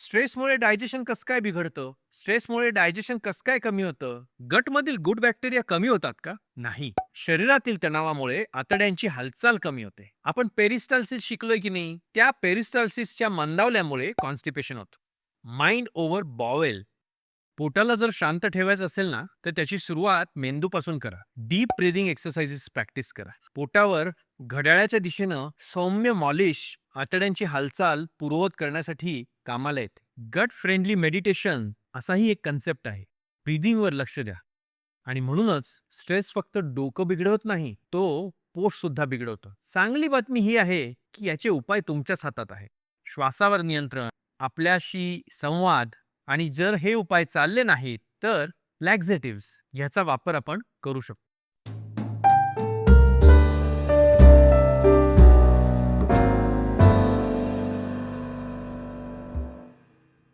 स्ट्रेसमुळे digestion कसं काय बिघडतं? स्ट्रेसमुळे डायजेशन कसं काय कमी होतं? गटमधील गुड बॅक्टेरिया कमी होतात का? नाही. शरीरातील तणावामुळे आतड्यांची हालचाल कमी होते. आपण पेरिस्टाल्सिस शिकलोय की नाही? त्या पेरिस्टाल्सिसच्या मंदावल्यामुळे कॉन्स्टिपेशन होतं. Mind over bowel. पोटाला जर शांत ठेवायचं असेल ना, तर त्याची सुरुवात मेंदूपासून करा. डीप ब्रीदिंग एक्सरसाइजेस प्रॅक्टिस करा. पोटावर घड्याळाच्या दिशेनं सौम्य मॉलिश आतड्यांची हालचाल पूर्ववत करण्यासाठी कामाला येते. गट फ्रेंडली मेडिटेशन असाही एक कन्सेप्ट आहे. ब्रीदिंगवर लक्ष द्या. आणि म्हणूनच स्ट्रेस फक्त डोकं बिघडवत नाही, तो पोट सुद्धा बिघडवतो. चांगली बातमी ही आहे की याचे उपाय तुमच्याच हातात आहे. श्वासावर नियंत्रण, आपल्याशी संवाद आणि जर हे उपाय चालले नाहीत, तर लॅक्झेटिव्हज याचा वापर आपण करू शकतो.